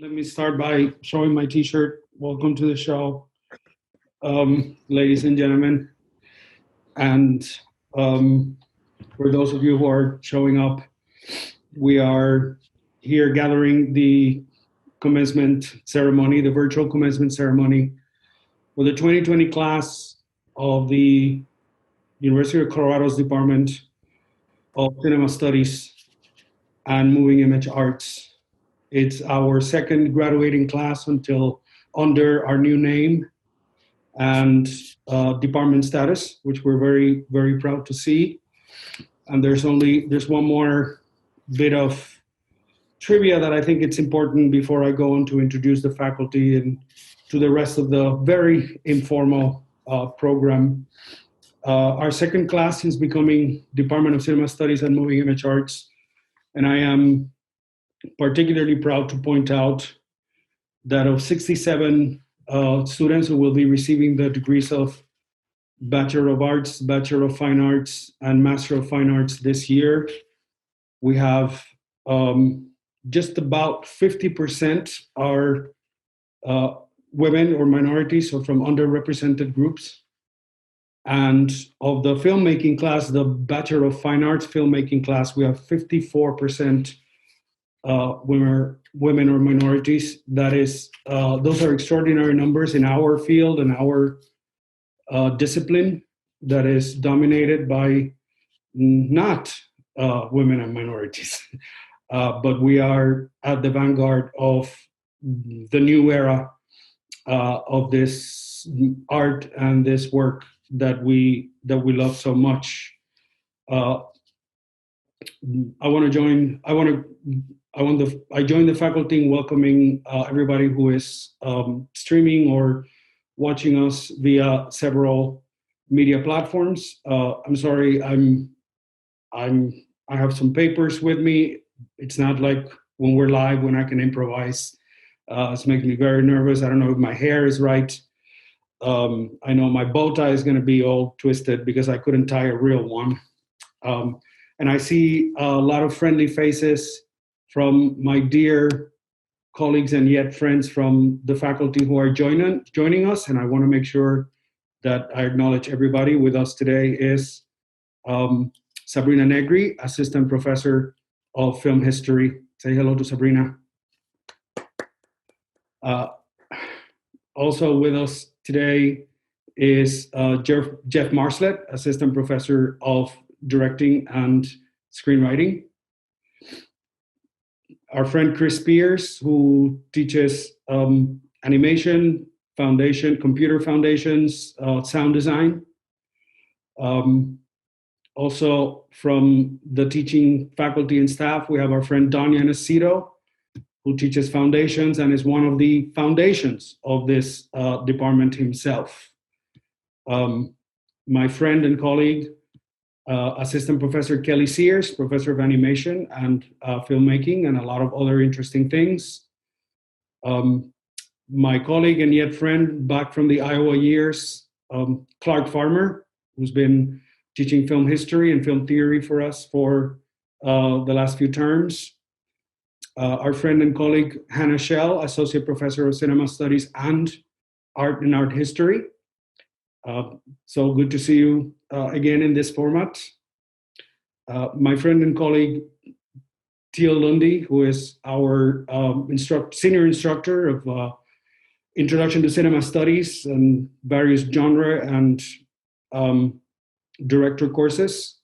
Let me start by showing my T-shirt. Welcome to the show, ladies and gentlemen. And um, for those of you who are showing up, we are here gathering the commencement ceremony, the virtual commencement ceremony for the 2020 class of the University of Colorado's Department of Cinema Studies and Moving Image Arts. It's our second graduating class until under our new name and department status, which we're very, very proud to see. And there's one more bit of trivia that I think it's important before I go on to introduce the faculty and to the rest of the very informal program. Our second class is becoming Department of Cinema Studies and Moving Image Arts, and I am particularly proud to point out that of 67 students who will be receiving the degrees of Bachelor of Arts, Bachelor of Fine Arts, and Master of Fine Arts this year, we have just about 50% are women or minorities, or from underrepresented groups. And of the filmmaking class, the Bachelor of Fine Arts filmmaking class, we have 54% women or minorities. That is, those are extraordinary numbers in our field and our discipline that is dominated by not women and minorities. But we are at the vanguard of the new era of this art and this work that we love so much. I join the faculty in welcoming everybody who is streaming or watching us via several media platforms. I'm sorry, I have some papers with me. It's not like when we're live when I can improvise. It's making me very nervous. I don't know if my hair is right. I know my bow tie is going to be all twisted because I couldn't tie a real one. And I see a lot of friendly faces from my dear colleagues and yet friends from the faculty who are joining us. And I want to make sure that I acknowledge everybody. With us today is Sabrina Negri, Assistant Professor of Film History. Say hello to Sabrina. Also with us today is Jeff Marslet, Assistant Professor of Directing and Screenwriting. Our friend Chris Spears, who teaches animation foundation, computer foundations, sound design. Also from the teaching faculty and staff, we have our friend Don Yanacito, who teaches foundations and is one of the foundations of this department himself. My friend and colleague, Assistant Professor Kelly Sears, Professor of Animation and Filmmaking, and a lot of other interesting things. My colleague and yet friend back from the Iowa years, Clark Farmer, who's been teaching film history and film theory for us for the last few terms. Our friend and colleague, Hannah Schell, Associate Professor of Cinema Studies and Art and Art History. So good to see you again in this format. My friend and colleague, Teal Lundy, who is our senior instructor of Introduction to Cinema Studies and various genre and director courses.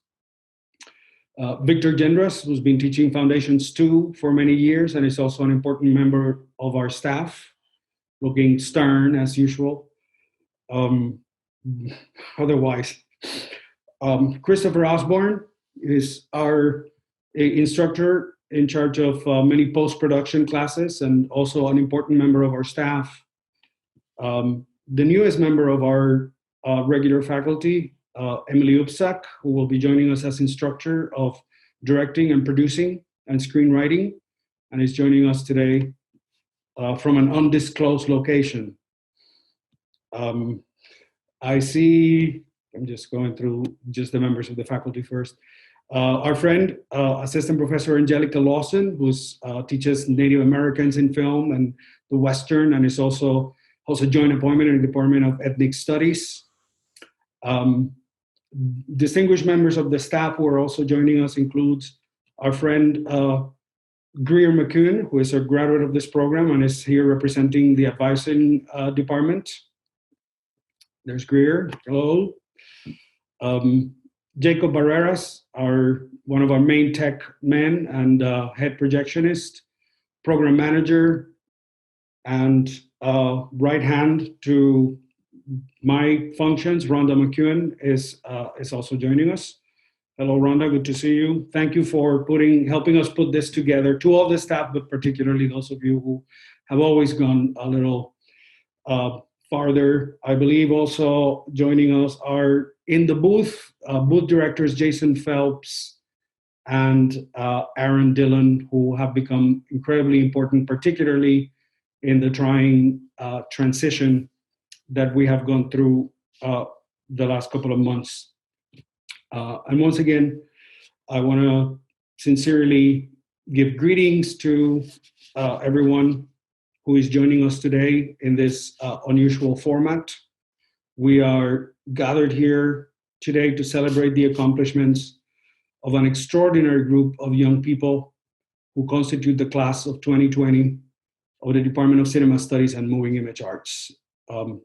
Victor Gendras, who's been teaching Foundations 2 for many years and is also an important member of our staff, looking stern as usual. Otherwise, Christopher Osborne is our instructor in charge of many post-production classes and also an important member of our staff. The newest member of our regular faculty, Emily Upsak, who will be joining us as instructor of directing and producing and screenwriting, and is joining us today from an undisclosed location. I see, I'm just going through just the members of the faculty first. Our friend, Assistant Professor Angelica Lawson, who teaches Native Americans in film and the Western, and is also holds a joint appointment in the Department of Ethnic Studies. Um, Distinguished members of the staff who are also joining us includes our friend Greer McCune, who is a graduate of this program and is here representing the advising department. There's Greer. Hello. Jacob Barreras, one of our main tech men and head projectionist, program manager, and right hand to my functions, Rhonda McEwen, is also joining us. Hello, Rhonda. Good to see you. Thank you for helping us put this together. To all the staff, but particularly those of you who have always gone a little farther. I believe also joining us are in the booth directors Jason Phelps and Aaron Dillon, who have become incredibly important, particularly in the trying transition that we have gone through the last couple of months. And once again, I want to sincerely give greetings to everyone who is joining us today in this unusual format. We are gathered here today to celebrate the accomplishments of an extraordinary group of young people who constitute the class of 2020 of the Department of Cinema Studies and Moving Image Arts.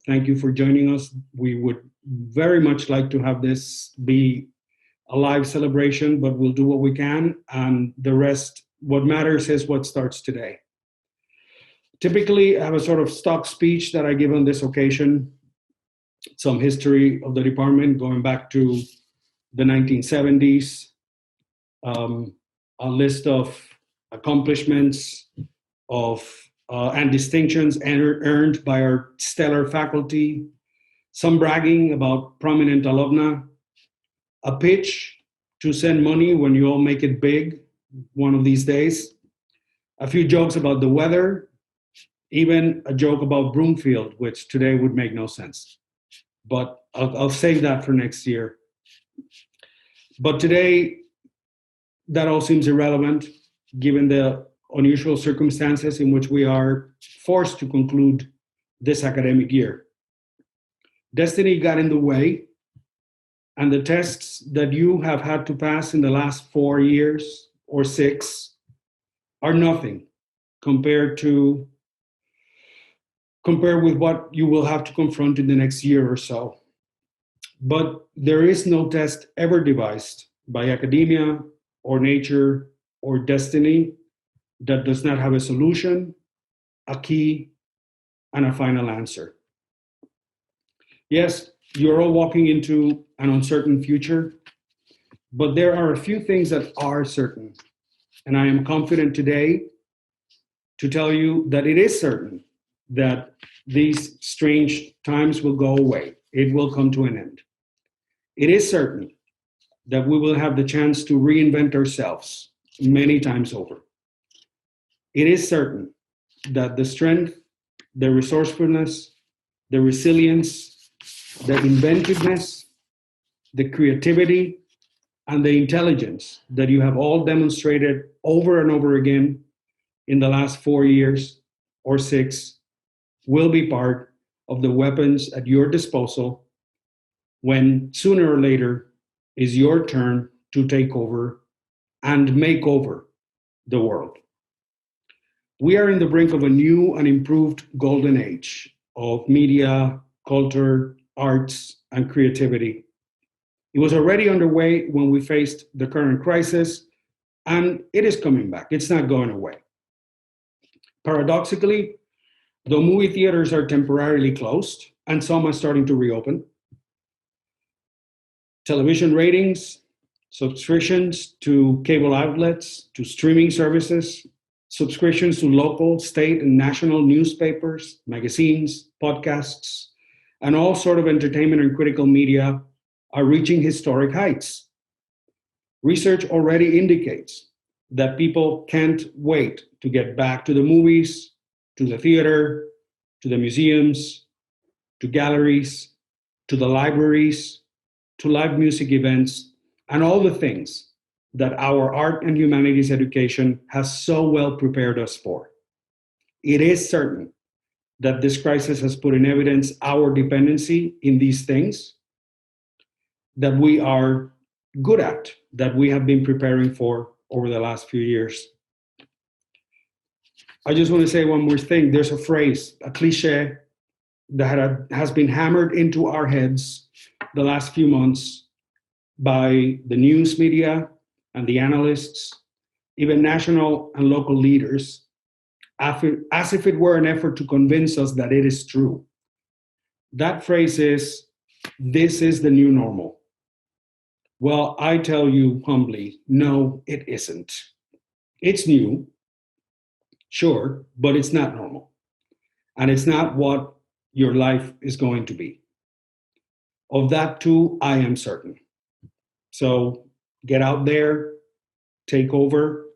Thank you for joining us. We would very much like to have this be a live celebration, but we'll do what we can, and the rest, what matters is what starts today. Typically, I have a sort of stock speech that I give on this occasion, some history of the department going back to the 1970s, a list of accomplishments and distinctions earned by our stellar faculty, some bragging about prominent alumni, a pitch to send money when you all make it big one of these days, a few jokes about the weather, even a joke about Broomfield, which today would make no sense. But I'll save that for next year. But today, that all seems irrelevant given the unusual circumstances in which we are forced to conclude this academic year. Destiny got in the way, and the tests that you have had to pass in the last 4 years or 6 are nothing compared with what you will have to confront in the next year or so. But there is no test ever devised by academia or nature or destiny that does not have a solution, a key, and a final answer. Yes, you're all walking into an uncertain future, but there are a few things that are certain. And I am confident today to tell you that it is certain that these strange times will go away. It will come to an end. It is certain that we will have the chance to reinvent ourselves many times over. It is certain that the strength, the resourcefulness, the resilience, the inventiveness, the creativity, and the intelligence that you have all demonstrated over and over again in the last 4 years or 6 will be part of the weapons at your disposal when sooner or later is your turn to take over and make over the world. We are in the brink of a new and improved golden age of media, culture, arts, and creativity. It was already underway when we faced the current crisis, and it is coming back. It's not going away. Paradoxically, though movie theaters are temporarily closed and some are starting to reopen, television ratings, subscriptions to cable outlets, to streaming services, subscriptions to local, state, and national newspapers, magazines, podcasts, and all sort of entertainment and critical media are reaching historic heights. Research already indicates that people can't wait to get back to the movies, to the theater, to the museums, to galleries, to the libraries, to live music events, and all the things that our art and humanities education has so well prepared us for. It is certain that this crisis has put in evidence our dependency in these things that we are good at, that we have been preparing for over the last few years. I just want to say one more thing. There's a phrase, a cliche, that has been hammered into our heads the last few months by the news media and the analysts, even national and local leaders, as if it were an effort to convince us that it is true. That phrase is, "This is the new normal." Well, I tell you humbly, no, it isn't. It's new, sure, but it's not normal. And it's not what your life is going to be. Of that too, I am certain. So get out there, take over.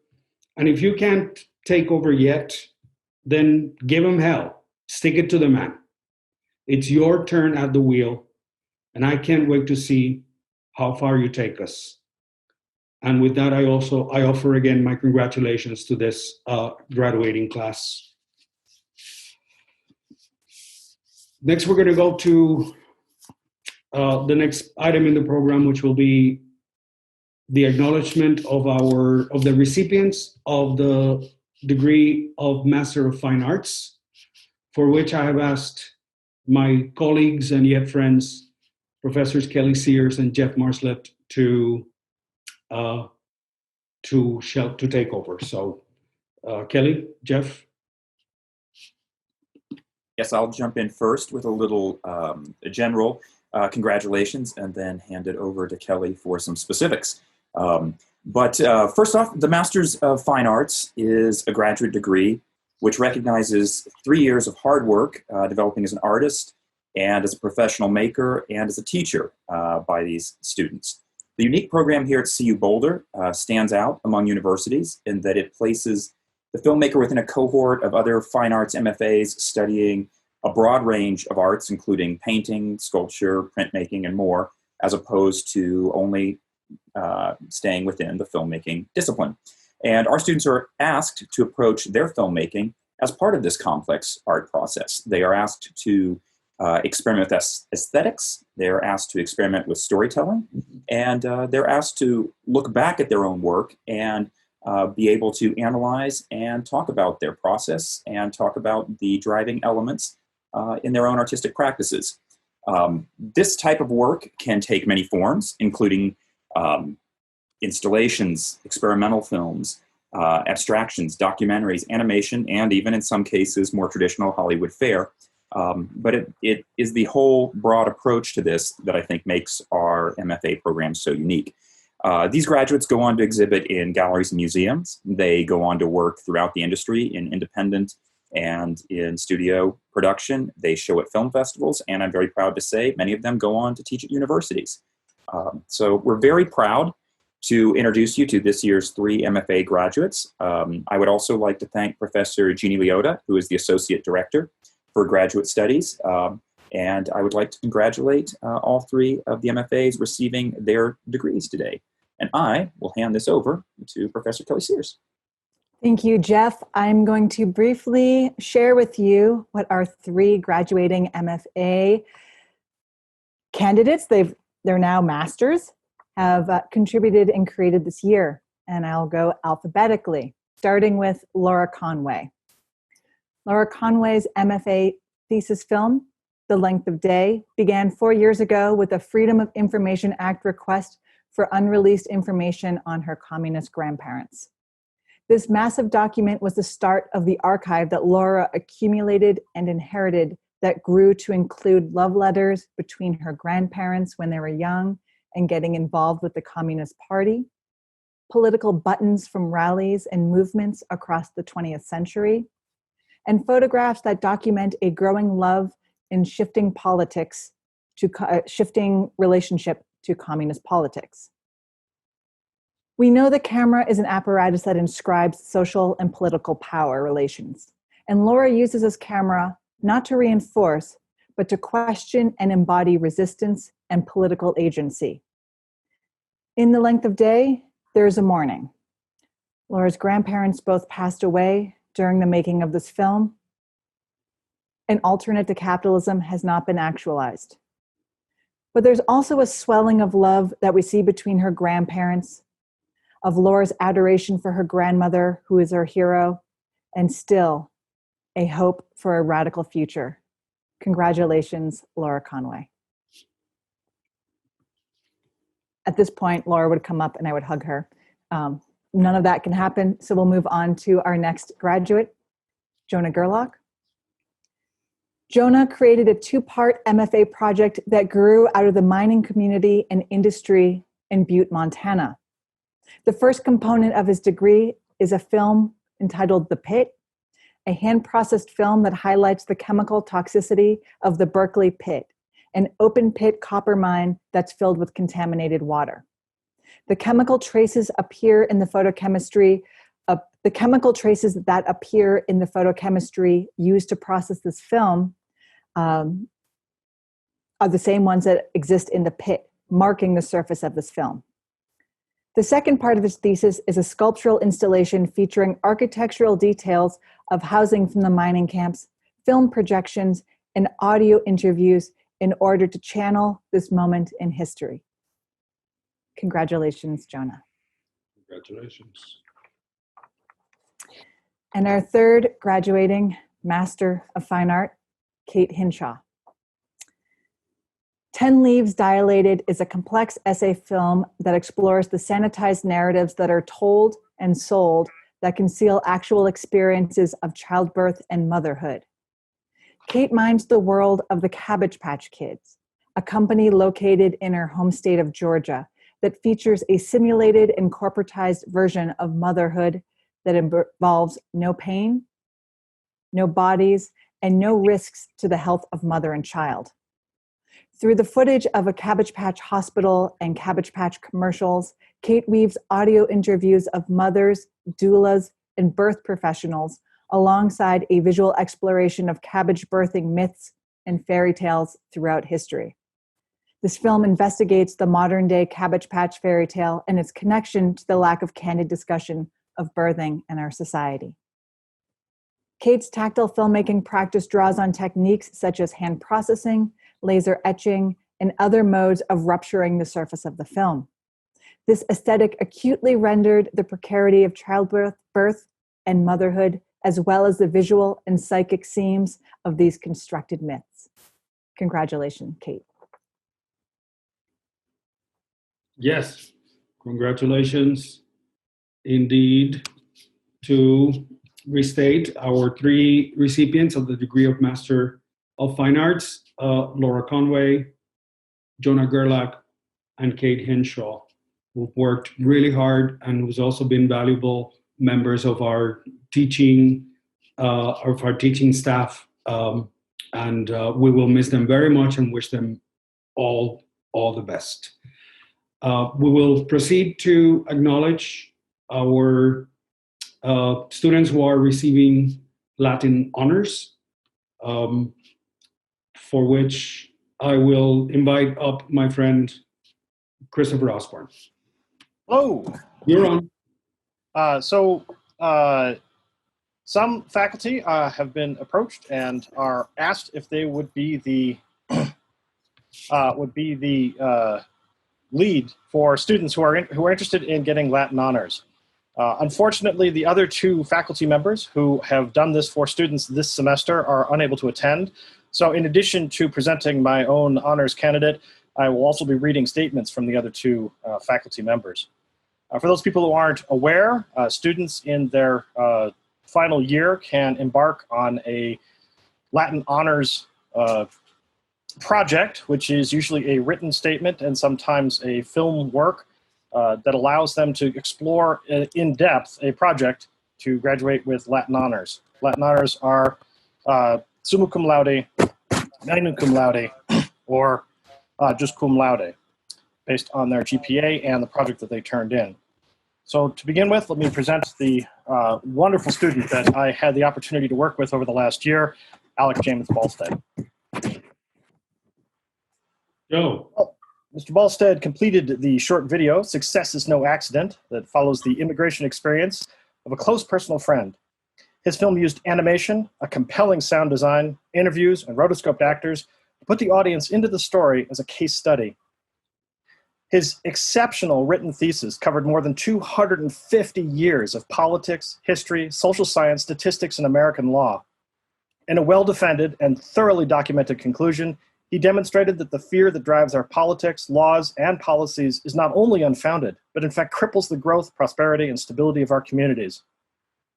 And if you can't take over yet, then give him hell. Stick it to the man. It's your turn at the wheel, and I can't wait to see how far you take us. And with that, I offer again my congratulations to this graduating class. Next, we're going to go to the next item in the program, which will be the acknowledgement of the recipients of the degree of Master of Fine Arts, for which I have asked my colleagues and yet friends, Professors Kelly Sears and Jeff Marslet, to take over. So, Kelly, Jeff. Yes, I'll jump in first with a little general congratulations, and then hand it over to Kelly for some specifics. But first off, the Master's of Fine Arts is a graduate degree which recognizes 3 years of hard work developing as an artist and as a professional maker and as a teacher by these students. The unique program here at CU Boulder stands out among universities in that it places the filmmaker within a cohort of other fine arts MFAs studying a broad range of arts, including painting, sculpture, printmaking, and more, as opposed to only staying within the filmmaking discipline. And our students are asked to approach their filmmaking as part of this complex art process. They are asked to experiment with aesthetics, they're asked to experiment with storytelling, and they're asked to look back at their own work and be able to analyze and talk about their process and talk about the driving elements in their own artistic practices. This type of work can take many forms, including installations, experimental films, abstractions, documentaries, animation, and even in some cases more traditional Hollywood fare. But it is the whole broad approach to this that I think makes our MFA program so unique. These graduates go on to exhibit in galleries and museums. They go on to work throughout the industry in independent and in studio production. They show at film festivals, and I'm very proud to say many of them go on to teach at universities. So we're very proud to introduce you to this year's 3 MFA graduates. I would also like to thank Professor Jeannie Leota, who is the Associate Director for Graduate Studies. And I would like to congratulate all 3 of the MFAs receiving their degrees today. And I will hand this over to Professor Kelly Sears. Thank you, Jeff. I'm going to briefly share with you what our 3 graduating MFA candidates, they're now masters, have contributed and created this year. And I'll go alphabetically, starting with Laura Conway. Laura Conway's MFA thesis film, The Length of Day, began 4 years ago with a Freedom of Information Act request for unreleased information on her communist grandparents. This massive document was the start of the archive that Laura accumulated and inherited that grew to include love letters between her grandparents when they were young and getting involved with the Communist Party, political buttons from rallies and movements across the 20th century, and photographs that document a growing love in shifting politics to shifting relationship to communist politics. We know the camera is an apparatus that inscribes social and political power relations, and Laura uses this camera not to reinforce, but to question and embody resistance and political agency. In The Length of Day, There's a morning. Laura's grandparents both passed away during the making of this film. An alternate to capitalism has not been actualized. But there's also a swelling of love that we see between her grandparents, of Laura's adoration for her grandmother, who is her hero, and still a hope for a radical future. Congratulations, Laura Conway. At this point, Laura would come up and I would hug her. None of that can happen, so we'll move on to our next graduate, Jonah Gerlach. Jonah created a two-part MFA project that grew out of the mining community and industry in Butte, Montana. The first component of his degree is a film entitled The Pit, a hand-processed film that highlights the chemical toxicity of the Berkeley Pit, an open-pit copper mine that's filled with contaminated water. The chemical traces appear in the photochemistry. The chemical traces that appear in the photochemistry used to process this film are the same ones that exist in the pit, marking the surface of this film. The second part of his thesis is a sculptural installation featuring architectural details of housing from the mining camps, film projections, and audio interviews in order to channel this moment in history. Congratulations, Jonah. Congratulations. And our third graduating Master of Fine Art, Kate Hinshaw. 10 Leaves Dilated is a complex essay film that explores the sanitized narratives that are told and sold that conceal actual experiences of childbirth and motherhood. Kate mines the world of the Cabbage Patch Kids, a company located in her home state of Georgia that features a simulated and corporatized version of motherhood that involves no pain, no bodies, and no risks to the health of mother and child. Through the footage of a Cabbage Patch hospital and Cabbage Patch commercials, Kate weaves audio interviews of mothers, doulas, and birth professionals alongside a visual exploration of cabbage birthing myths and fairy tales throughout history. This film investigates the modern-day Cabbage Patch fairy tale and its connection to the lack of candid discussion of birthing in our society. Kate's tactile filmmaking practice draws on techniques such as hand processing, laser etching, and other modes of rupturing the surface of the film. This aesthetic acutely rendered the precarity of childbirth, birth, and motherhood, as well as the visual and psychic seams of these constructed myths. Congratulations, Kate. Yes, congratulations indeed. To restate, our three recipients of the degree of Master of Fine Arts, Laura Conway, Jonah Gerlach, and Kate Hinshaw, who've worked really hard and who's also been valuable members of our teaching staff. And we will miss them very much and wish them all the best. We will proceed to acknowledge our students who are receiving Latin honors, for which I will invite up my friend Christopher Osborne. Hello. You're on. Some faculty have been approached and are asked if they would be the lead for students who are interested in getting Latin honors. Unfortunately, the other two faculty members who have done this for students this semester are unable to attend. So in addition to presenting my own honors candidate, I will also be reading statements from the other two faculty members. For those people who aren't aware, students in their final year can embark on a Latin honors project, which is usually a written statement and sometimes a film work that allows them to explore in depth a project to graduate with Latin honors. Latin honors are summa cum laude, magna cum laude, or just cum laude, based on their GPA and the project that they turned in. So to begin with, let me present the wonderful student that I had the opportunity to work with over the last year, Alec James Balstead. Joe. Mr. Balstead completed the short video, Success is No Accident, that follows the immigration experience of a close personal friend. His film used animation, a compelling sound design, interviews, and rotoscoped actors to put the audience into the story as a case study. His exceptional written thesis covered more than 250 years of politics, history, social science, statistics, and American law. In a well-defended and thoroughly documented conclusion, he demonstrated that the fear that drives our politics, laws, and policies is not only unfounded, but in fact cripples the growth, prosperity, and stability of our communities.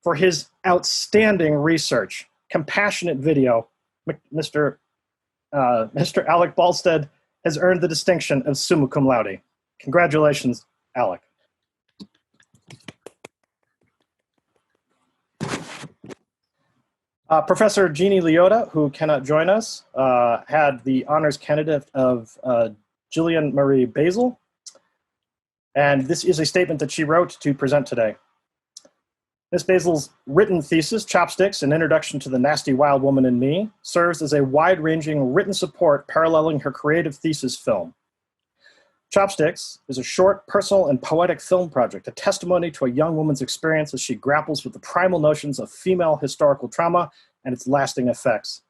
For his outstanding research, compassionate video, Mr. Alec Balstead has earned the distinction of summa cum laude. Congratulations, Alec. Professor Jeannie Liotta, who cannot join us, had the honors candidate of Jillian Marie Basil. And this is a statement that she wrote to present today. Ms. Basil's written thesis, Chopsticks, An Introduction to the Nasty Wild Woman in Me, serves as a wide-ranging written support paralleling her creative thesis film. Chopsticks is a short, personal, and poetic film project, a testimony to a young woman's experience as she grapples with the primal notions of female historical trauma and its lasting effects.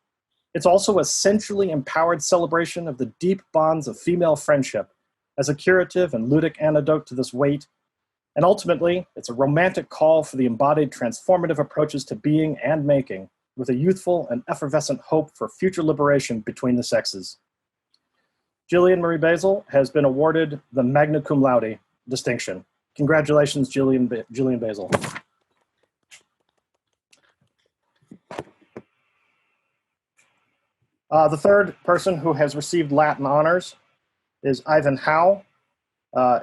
It's also a centrally empowered celebration of the deep bonds of female friendship as a curative and ludic antidote to this weight. And ultimately, it's a romantic call for the embodied transformative approaches to being and making, with a youthful and effervescent hope for future liberation between the sexes. Jillian Marie Basil has been awarded the magna cum laude distinction. Congratulations, Jillian Basil. The third person who has received Latin honors is Ivan Howe.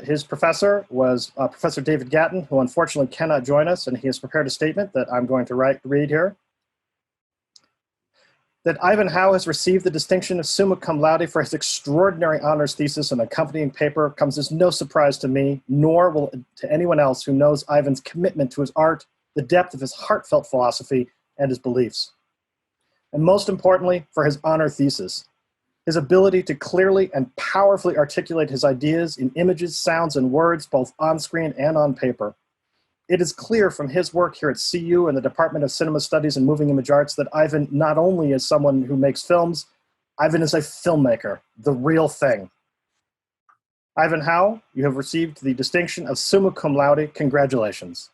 His professor was Professor David Gatton, who unfortunately cannot join us, and he has prepared a statement that I'm going to read here. That Ivan Howe has received the distinction of summa cum laude for his extraordinary honors thesis and accompanying paper comes as no surprise to me, nor will it to anyone else who knows Ivan's commitment to his art, the depth of his heartfelt philosophy, and his beliefs. And most importantly, for his honor thesis, his ability to clearly and powerfully articulate his ideas in images, sounds, and words, both on screen and on paper. It is clear from his work here at CU and the Department of Cinema Studies and Moving Image Arts that Ivan not only is someone who makes films, Ivan is a filmmaker, the real thing. Ivan Howe, you have received the distinction of summa cum laude. Congratulations.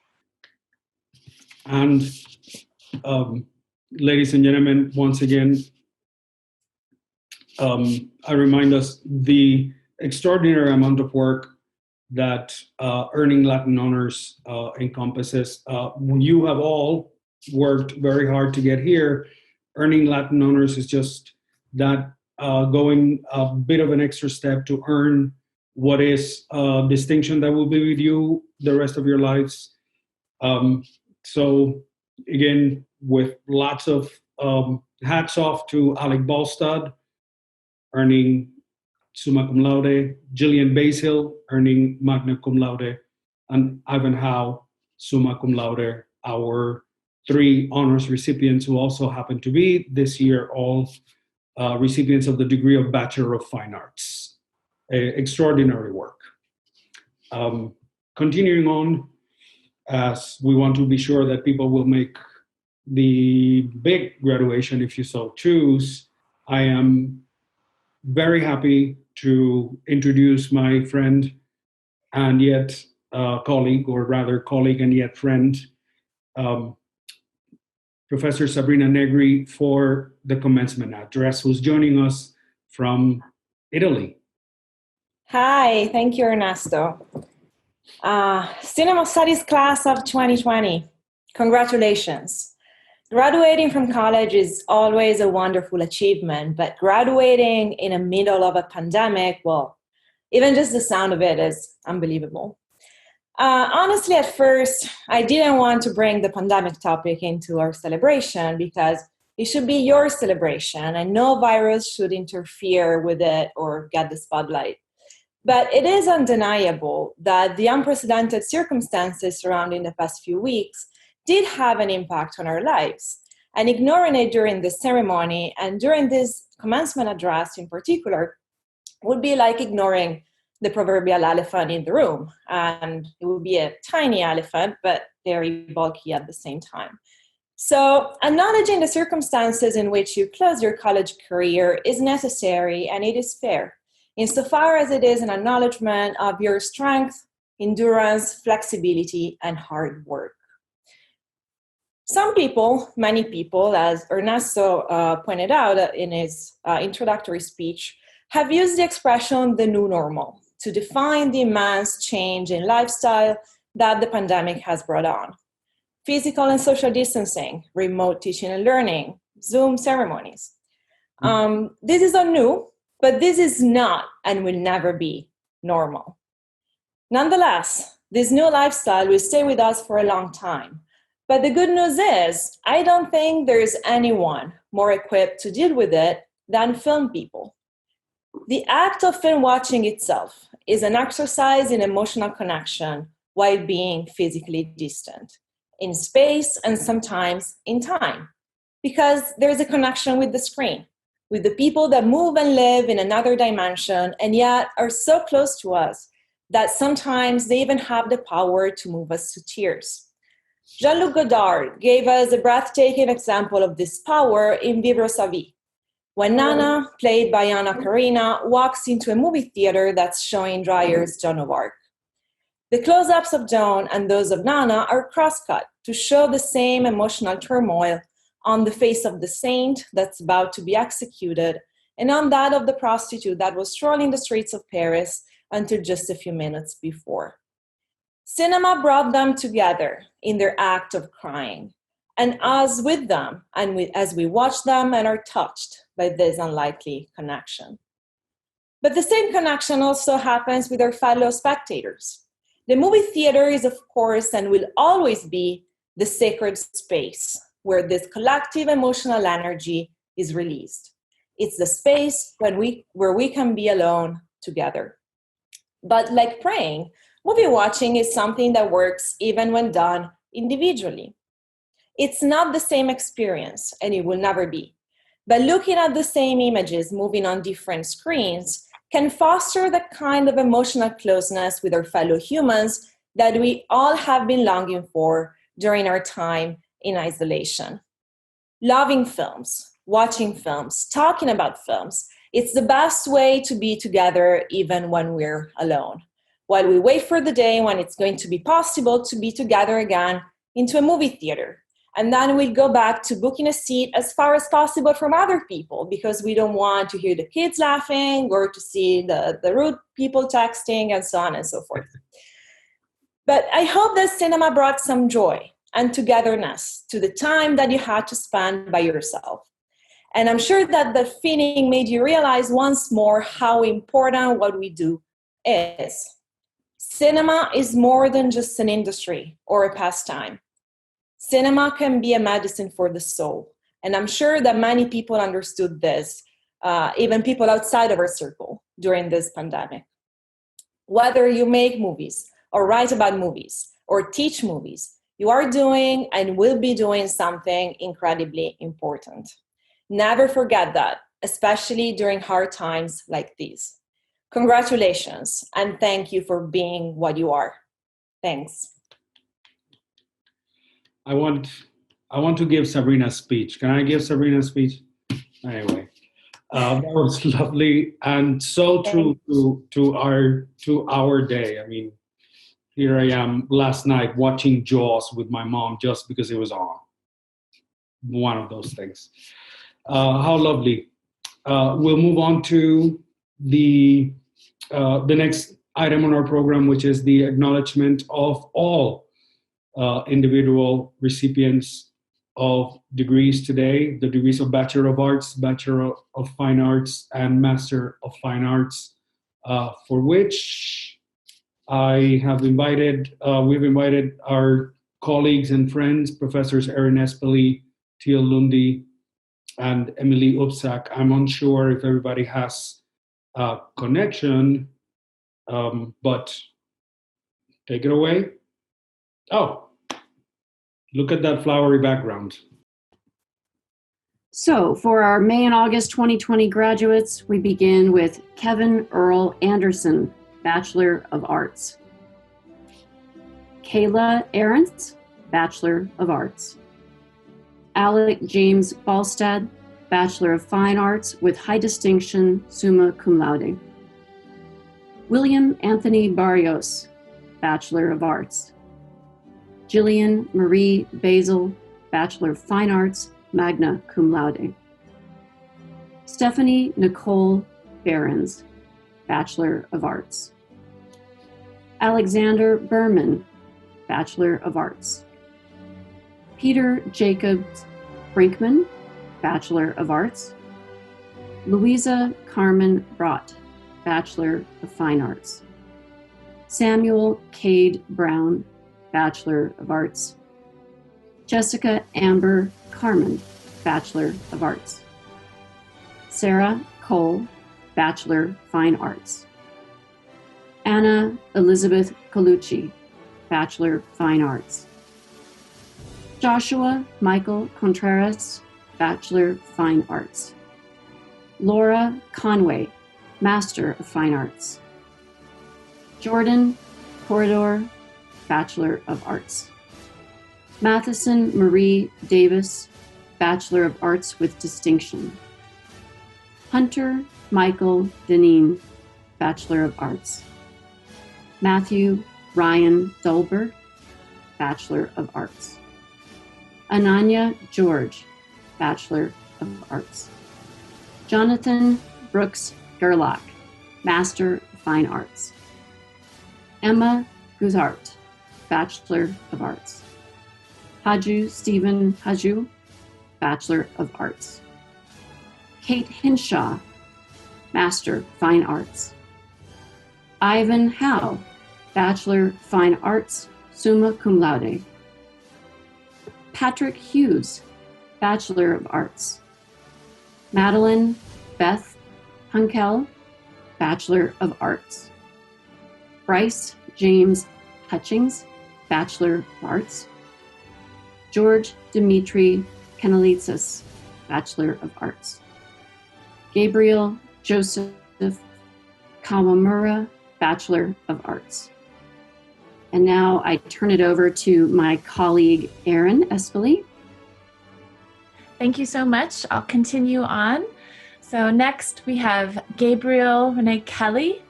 And ladies and gentlemen, once again, I remind us the extraordinary amount of work that earning Latin honors encompasses. You have all worked very hard to get here. Earning Latin honors is just that going a bit of an extra step to earn what is a distinction that will be with you the rest of your lives. So again, with lots of hats off to Alec Balstead, earning summa cum laude, Jillian Basil, earning magna cum laude, and Ivan Howe, summa cum laude, our three honors recipients who also happen to be this year all recipients of the degree of Bachelor of Fine Arts. Extraordinary work. Continuing on, as we want to be sure that people will make the big graduation if you so choose, I am very happy to introduce my friend and yet colleague, or rather colleague and yet friend, Professor Sabrina Negri, for the commencement address, who's joining us from Italy. Hi, thank you, Ernesto. Cinema Studies class of 2020, congratulations. Graduating from college is always a wonderful achievement, but graduating in the middle of a pandemic, well, even just the sound of it is unbelievable. Honestly, at first, I didn't want to bring the pandemic topic into our celebration because it should be your celebration and no virus should interfere with it or get the spotlight. But it is undeniable that the unprecedented circumstances surrounding the past few weeks did have an impact on our lives. And ignoring it during the ceremony and during this commencement address in particular would be like ignoring the proverbial elephant in the room. And it would be a tiny elephant, but very bulky at the same time. So acknowledging the circumstances in which you close your college career is necessary, and it is fair, insofar as it is an acknowledgement of your strength, endurance, flexibility, and hard work. Some people, many people, as Ernesto pointed out in his introductory speech, have used the expression the new normal to define the immense change in lifestyle that the pandemic has brought on. Physical and social distancing, remote teaching and learning, Zoom ceremonies. This is not new, but this is not and will never be normal. Nonetheless, this new lifestyle will stay with us for a long time. But the good news is, I don't think there's anyone more equipped to deal with it than film people. The act of film watching itself is an exercise in emotional connection while being physically distant, in space and sometimes in time, because there's a connection with the screen, with the people that move and live in another dimension and yet are so close to us that sometimes they even have the power to move us to tears. Jean-Luc Godard gave us a breathtaking example of this power in Vivre sa vie, when Nana, played by Anna Karina, walks into a movie theater that's showing Dreyer's Joan of Arc. The close-ups of Joan and those of Nana are cross-cut to show the same emotional turmoil on the face of the saint that's about to be executed and on that of the prostitute that was strolling the streets of Paris until just a few minutes before. Cinema brought them together in their act of crying, and us with them, and as we watch them and are touched by this unlikely connection. But the same connection also happens with our fellow spectators. The movie theater is, of course, and will always be the sacred space where this collective emotional energy is released. It's the space where we can be alone together. But like praying, movie watching is something that works even when done individually. It's not the same experience, and it will never be. But looking at the same images moving on different screens can foster the kind of emotional closeness with our fellow humans that we all have been longing for during our time in isolation. Loving films, watching films, talking about films, it's the best way to be together even when we're alone, while we wait for the day when it's going to be possible to be together again into a movie theater. And then we'll go back to booking a seat as far as possible from other people because we don't want to hear the kids laughing or to see the rude people texting and so on and so forth. But I hope that cinema brought some joy and togetherness to the time that you had to spend by yourself. And I'm sure that the feeling made you realize once more how important what we do is. Cinema is more than just an industry or a pastime. Cinema can be a medicine for the soul. And I'm sure that many people understood this, even people outside of our circle during this pandemic. Whether you make movies or write about movies or teach movies, you are doing and will be doing something incredibly important. Never forget that, especially during hard times like these. Congratulations, and thank you for being what you are. Thanks. I want to give Sabrina a speech. Can I give Sabrina a speech? Anyway, that was lovely and so true to our day. I mean, here I am last night watching Jaws with my mom just because it was on. One of those things. How lovely. We'll move on to the next item on our program, which is the acknowledgement of all individual recipients of degrees today, the degrees of Bachelor of Arts, Bachelor of Fine Arts, and Master of Fine Arts, for which we've invited our colleagues and friends, Professors Erin Espeli, Teal Lundy, and Emily Upsack. I'm unsure if everybody has a connection, but take it away. Oh, look at that flowery background. So for our May and August 2020 graduates, we begin with Kevin Earl Anderson, Bachelor of Arts. Kayla Ahrens, Bachelor of Arts. Alec James Balstad, Bachelor of Fine Arts with high distinction, summa cum laude. William Anthony Barrios, Bachelor of Arts. Jillian Marie Basil, Bachelor of Fine Arts, magna cum laude. Stephanie Nicole Behrens, Bachelor of Arts. Alexander Berman, Bachelor of Arts. Peter Jacobs Brinkman, Bachelor of Arts. Louisa Carmen Brott, Bachelor of Fine Arts. Samuel Cade Brown, Bachelor of Arts. Jessica Amber Carmen, Bachelor of Arts. Sarah Cole, Bachelor Fine Arts. Anna Elizabeth Colucci, Bachelor Fine Arts. Joshua Michael Contreras, Bachelor Fine Arts. Laura Conway, Master of Fine Arts. Jordan Corridor, Bachelor of Arts. Matheson Marie Davis, Bachelor of Arts with distinction. Hunter Michael Deneen, Bachelor of Arts. Matthew Ryan Dulber, Bachelor of Arts. Ananya George, Bachelor of Arts. Jonathan Brooks Gerlach, Master of Fine Arts. Emma Guzart, Bachelor of Arts. Haju Stephen Haju, Bachelor of Arts. Kate Hinshaw, Master Fine Arts. Ivan Howe, Bachelor Fine Arts, summa cum laude. Patrick Hughes, Bachelor of Arts. Madeline Beth Hunkel, Bachelor of Arts. Bryce James Hutchings, Bachelor of Arts. George Dimitri Kanalitsis, Bachelor of Arts. Gabriel Joseph Kawamura, Bachelor of Arts. And now I turn it over to my colleague, Erin Espily. Thank you so much. I'll continue on. So next we have Gabriel Renee Kelly,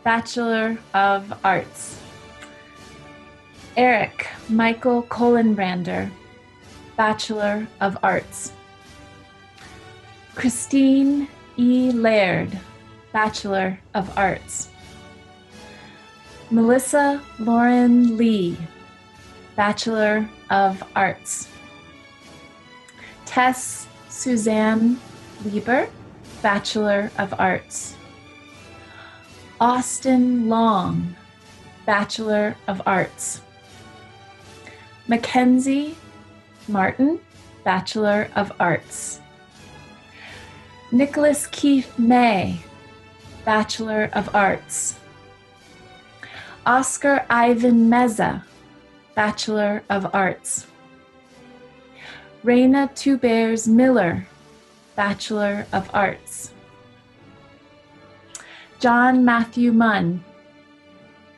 Bachelor of Arts. Eric Michael Kohlenbrander, Bachelor of Arts. Christine E. Laird, Bachelor of Arts. Melissa Lauren Lee, Bachelor of Arts. Tess Suzanne Lieber, Bachelor of Arts. Austin Long, Bachelor of Arts. Mackenzie Martin, Bachelor of Arts. Nicholas Keith May, Bachelor of Arts. Oscar Ivan Meza, Bachelor of Arts. Raina Two Bears Miller, Bachelor of Arts. John Matthew Munn,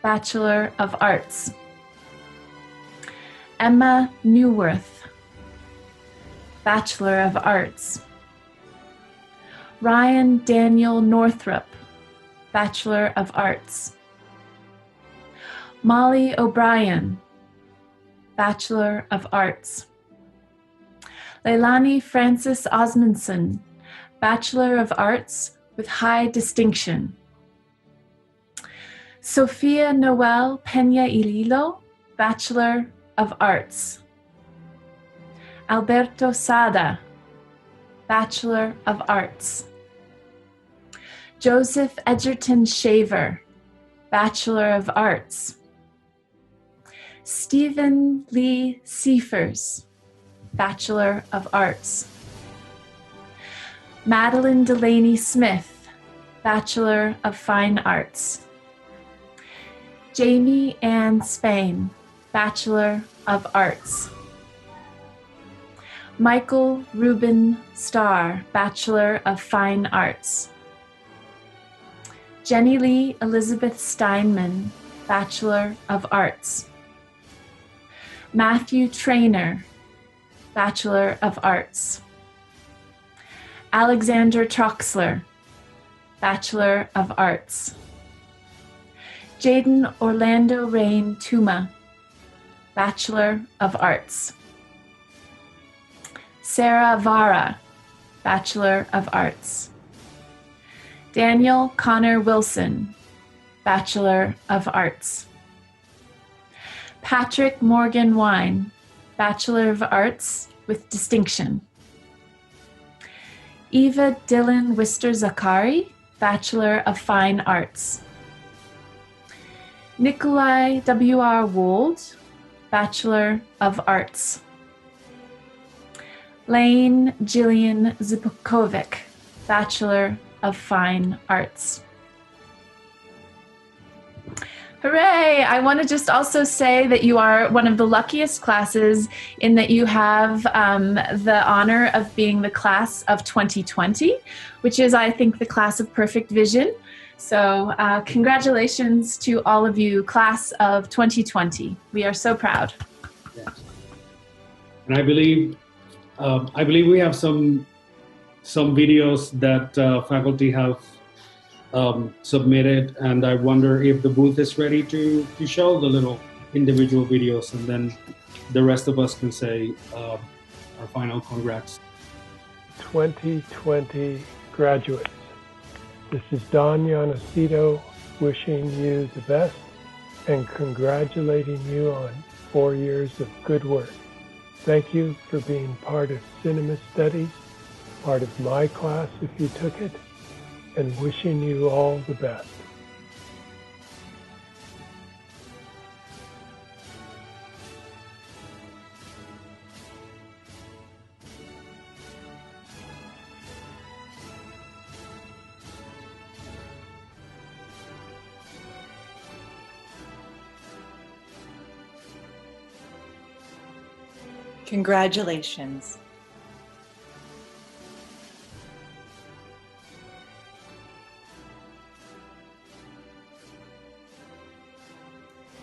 Bachelor of Arts. Emma Newworth, Bachelor of Arts. Ryan Daniel Northrup, Bachelor of Arts. Molly O'Brien, Bachelor of Arts. Leilani Francis Osmondson, Bachelor of Arts with high distinction. Sophia Noel Peña Ililo, Bachelor of Arts. Alberto Sada, Bachelor of Arts. Joseph Edgerton Shaver, Bachelor of Arts. Stephen Lee Seifers, Bachelor of Arts. Madeline Delaney Smith, Bachelor of Fine Arts. Jamie Ann Spain, Bachelor of Arts. Michael Reuben Starr, Bachelor of Fine Arts. Jenny Lee Elizabeth Steinman, Bachelor of Arts. Matthew Trainer, Bachelor of Arts. Alexander Troxler, Bachelor of Arts. Jaden Orlando Rain Tuma, Bachelor of Arts. Sarah Vara, Bachelor of Arts. Daniel Connor Wilson, Bachelor of Arts. Patrick Morgan Wine, Bachelor of Arts with distinction. Eva Dylan Wister Zakari, Bachelor of Fine Arts. Nikolai W.R. Wold, Bachelor of Arts. Lane Jillian Zipukovic, Bachelor of Fine Arts. Hooray! I want to just also say that you are one of the luckiest classes in that you have the honor of being the class of 2020, which is, I think, the class of perfect vision. So congratulations to all of you, class of 2020. We are so proud. Yes. And I believe we have some videos that faculty have submitted, and I wonder if the booth is ready to show the little individual videos, and then the rest of us can say our final congrats. 2020 graduates. This is Don Yanacito wishing you the best and congratulating you on 4 years of good work. Thank you for being part of Cinema Studies, part of my class if you took it, and wishing you all the best. Congratulations.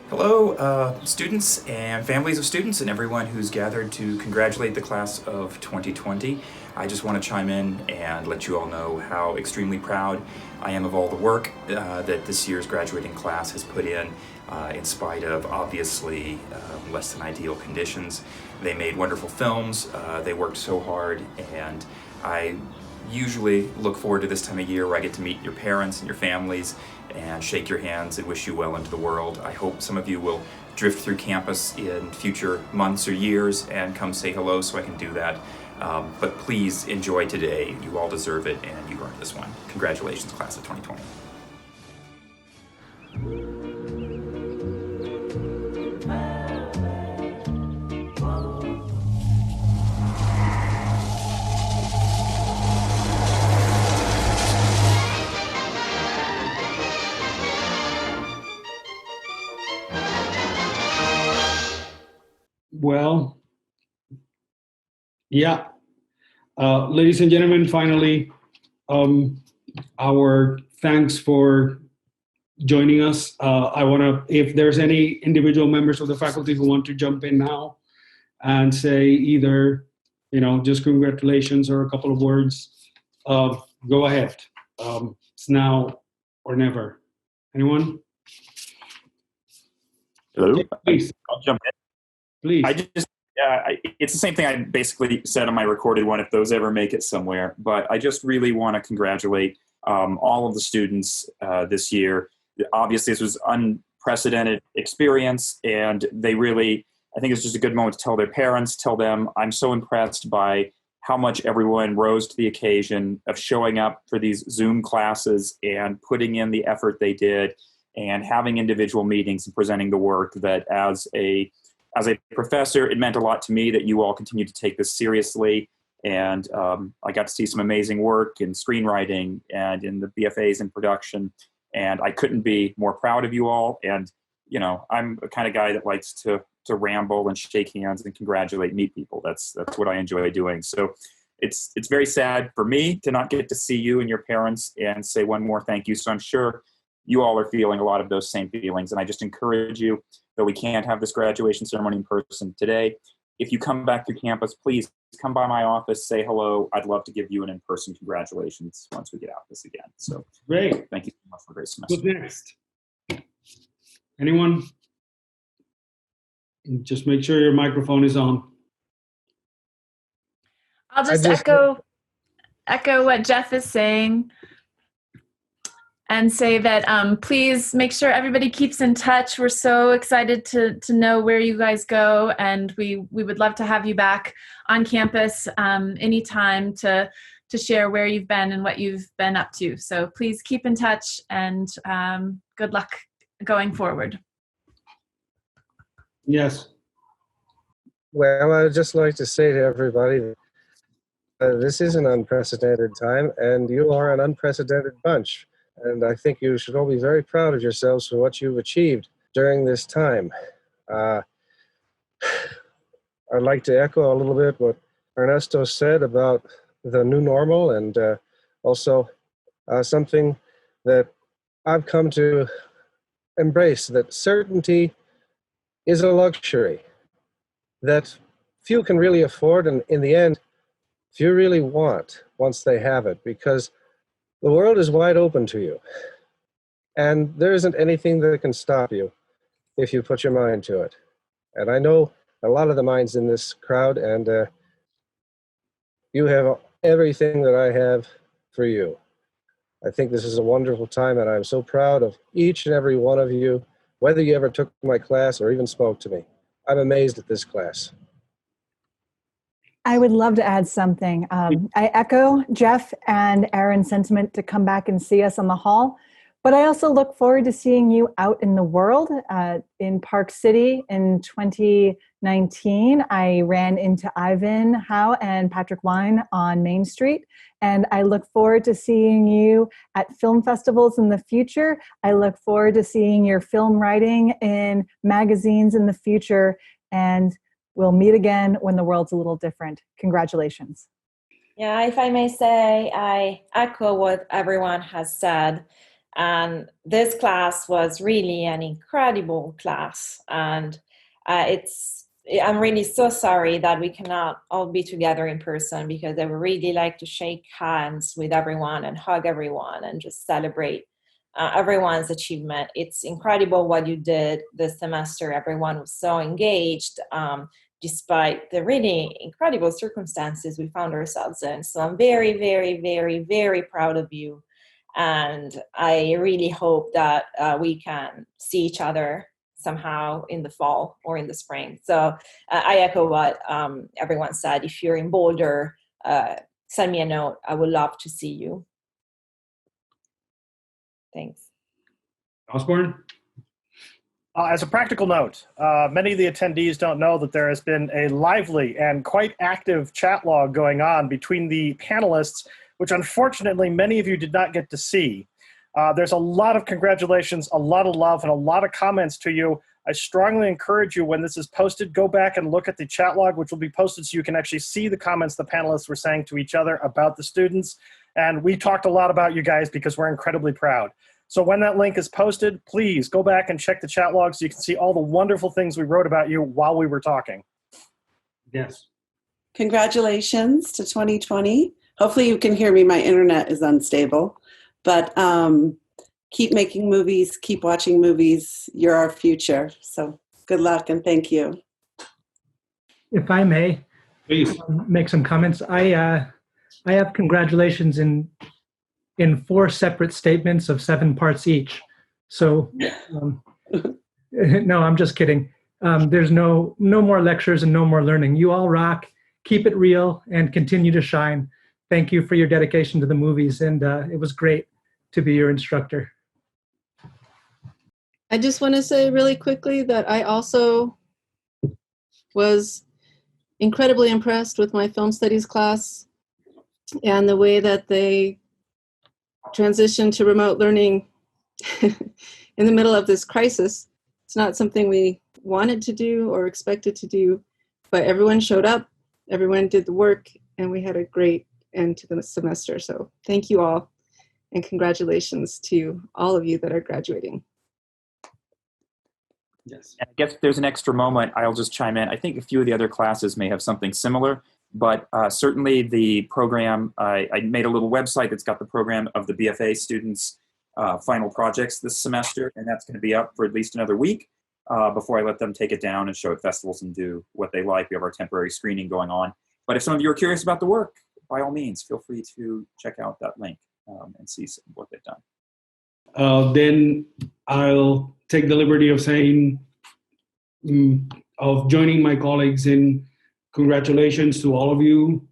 Hello, students and families of students and everyone who's gathered to congratulate the class of 2020. I just want to chime in and let you all know how extremely proud I am of all the work that this year's graduating class has put in spite of obviously less than ideal conditions. They made wonderful films, they worked so hard, and I usually look forward to this time of year where I get to meet your parents and your families and shake your hands and wish you well into the world. I hope some of you will drift through campus in future months or years and come say hello so I can do that. But please enjoy today. You all deserve it, and you earned this one. Congratulations, class of 2020. Well, yeah. Ladies and gentlemen, finally, our thanks for joining us. I want to, if there's any individual members of the faculty who want to jump in now and say either, just congratulations or a couple of words, go ahead. It's now or never. Anyone? Hello? Please. I'll jump in. Please. It's the same thing I basically said on my recorded one, if those ever make it somewhere. But I just really want to congratulate all of the students this year. Obviously, this was unprecedented experience, and they really, I think it's just a good moment to tell their parents, tell them, I'm so impressed by how much everyone rose to the occasion of showing up for these Zoom classes and putting in the effort they did and having individual meetings and presenting the work that as a professor, it meant a lot to me that you all continue to take this seriously. And I got to see some amazing work in screenwriting and in the BFAs in production. And I couldn't be more proud of you all. And, I'm the kind of guy that likes to ramble and shake hands and congratulate, meet people. That's what I enjoy doing. So it's very sad for me to not get to see you and your parents and say one more thank you. So I'm sure you all are feeling a lot of those same feelings. And I just encourage you, though we can't have this graduation ceremony in person today, if you come back to campus, please come by my office, say hello. I'd love to give you an in-person congratulations once we get out of this again. So Great. thank you so much for a great semester. Who's next? Anyone? Just make sure your microphone is on. I'll just echo what Jeff is saying and say that please make sure everybody keeps in touch. We're so excited to know where you guys go, and we would love to have you back on campus anytime to share where you've been and what you've been up to. So please keep in touch, and good luck going forward. Yes. Well, I would just like to say to everybody, this is an unprecedented time, and you are an unprecedented bunch. And I think you should all be very proud of yourselves for what you've achieved during this time. I'd like to echo a little bit what Ernesto said about the new normal, and also something that I've come to embrace, that certainty is a luxury that few can really afford, and in the end, few really want once they have it, because the world is wide open to you, and there isn't anything that can stop you if you put your mind to it. And I know a lot of the minds in this crowd, and you have everything that I have for you. I think this is a wonderful time, and I'm so proud of each and every one of you, whether you ever took my class or even spoke to me. I'm amazed at this class. I would love to add something. I echo Jeff and Aaron's sentiment to come back and see us on the hall, but I also look forward to seeing you out in the world. In Park City in 2019, I ran into Ivan Howe and Patrick Wine on Main Street, and I look forward to seeing you at film festivals in the future. I look forward to seeing your film writing in magazines in the future, and we'll meet again when the world's a little different. Congratulations. Yeah, if I may say, I echo what everyone has said. And this class was really an incredible class. And I'm really so sorry that we cannot all be together in person, because I would really like to shake hands with everyone and hug everyone and just celebrate everyone's achievement. It's incredible what you did this semester. Everyone was so engaged. Despite the really incredible circumstances we found ourselves in. So I'm very, very, very, very proud of you. And I really hope that we can see each other somehow in the fall or in the spring. So I echo what everyone said. If you're in Boulder, send me a note. I would love to see you. Thanks. Osborne? As a practical note, many of the attendees don't know that there has been a lively and quite active chat log going on between the panelists, which unfortunately many of you did not get to see. There's a lot of congratulations, a lot of love, and a lot of comments to you. I strongly encourage you, when this is posted, go back and look at the chat log, which will be posted so you can actually see the comments the panelists were saying to each other about the students. And we talked a lot about you guys because we're incredibly proud. So when that link is posted, please go back and check the chat log so you can see all the wonderful things we wrote about you while we were talking. Yes. Congratulations to 2020. Hopefully you can hear me. My internet is unstable. But keep making movies, keep watching movies. You're our future. So good luck and thank you. If I may, Please. make some comments. I have congratulations in 4 separate statements of 7 parts each. So, no, I'm just kidding. There's no more lectures and no more learning. You all rock. Keep it real and continue to shine. Thank you for your dedication to the movies, and it was great to be your instructor. I just want to say really quickly that I also was incredibly impressed with my film studies class and the way that they transition to remote learning in the middle of this crisis. It's not something we wanted to do or expected to do, but everyone showed up, everyone did the work, and we had a great end to the semester. So thank you all, and congratulations to all of you that are graduating. Yes. And I guess if there's an extra moment, I'll just chime in. I think a few of the other classes may have something similar, but certainly the program, I made a little website that's got the program of the BFA students' final projects this semester, and that's going to be up for at least another week before I let them take it down and show at festivals and do what they like. We have our temporary screening going on. But if some of you are curious about the work, by all means, feel free to check out that link and see what they've done. Then I'll take the liberty of saying, of joining my colleagues in congratulations to all of you.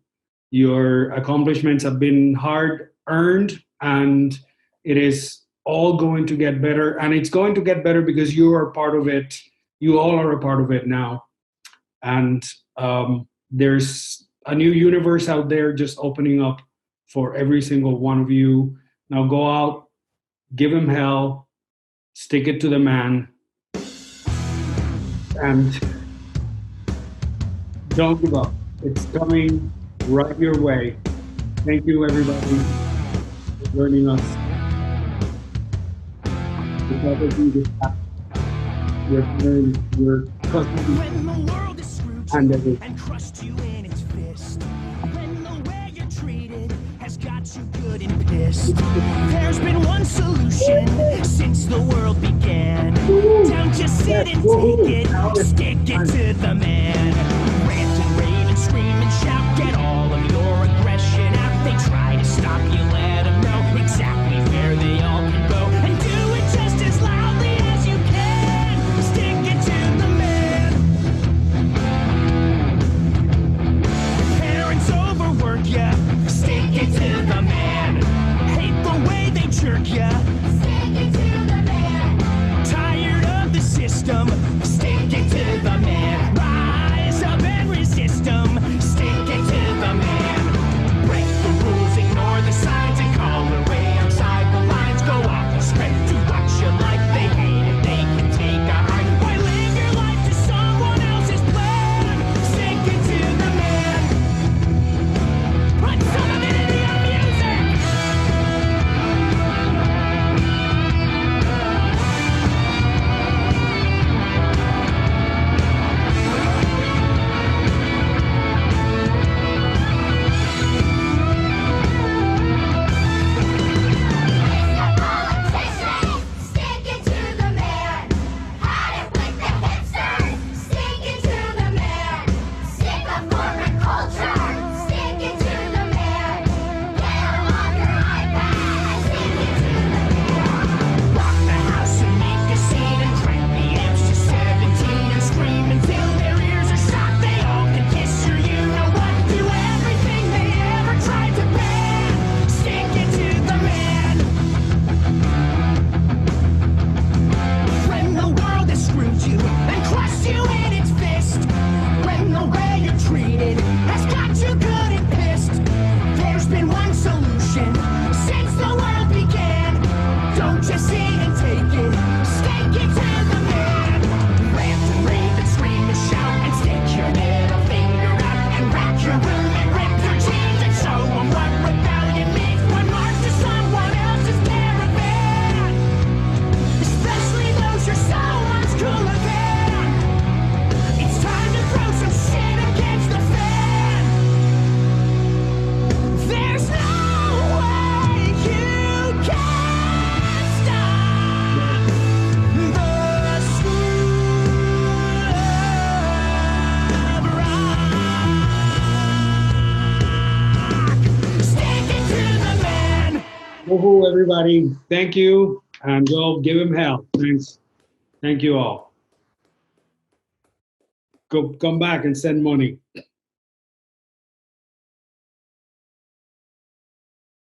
Your accomplishments have been hard earned, and it is all going to get better. And it's going to get better because you are part of it. You all are a part of it now. And there's a new universe out there just opening up for every single one of you. Now go out, give him hell, stick it to the man, and don't give up. It's coming right your way. Thank you, everybody, for joining us. Your parents, your cousins, and everything. There's been one solution since the world began. Don't just sit and take it, stick it to the man. Rant and rave and scream and shout, get all of your aggression out. They try to stop you, let them know exactly where they all can go. And do it just as loudly as you can. Stick it to the man. Parents overwork ya, stick it to the man. Hate the way they jerk ya, stick it to the man. Tired of the system, stick it to the man. Rise up and resist them, stick it to the man. Break the rules, ignore the signs, and call the way outside the lines. Go off and spread to what you like. They hate it, they can take a hike. Why live your life to someone else's plan? Stick it to the man. Put some of it into your music. Stick it to the man. Had it with the hipsters. Stick it to the man. Sick of corporate culture. Stick it to the man. Get him on your iPad. Stick it to the man. Rock the house and make a scene and crank the amps to 17 and scream until their ears are shot. They all can kiss your you know what. Do everything they ever tried to ban. Stick it to the man. When the world has screwed you and crushed you in its fist, when the way you're treated has got you good and pissed, there's been one solution since the world began. Don't just sit and take it, stick it to the man. Rant and rave and scream and shout and stick your middle finger out and rack your room and rip your jeans and show them what rebellion means. When march to someone else's caravan, especially those you're so much cooler than. It's time to throw some shit against the fan. There's no way you can stop the school of rock. Stick it to the man. Woohoo, everybody. Thank you. And go give him hell. Thanks. Thank you all. Go come back and send money.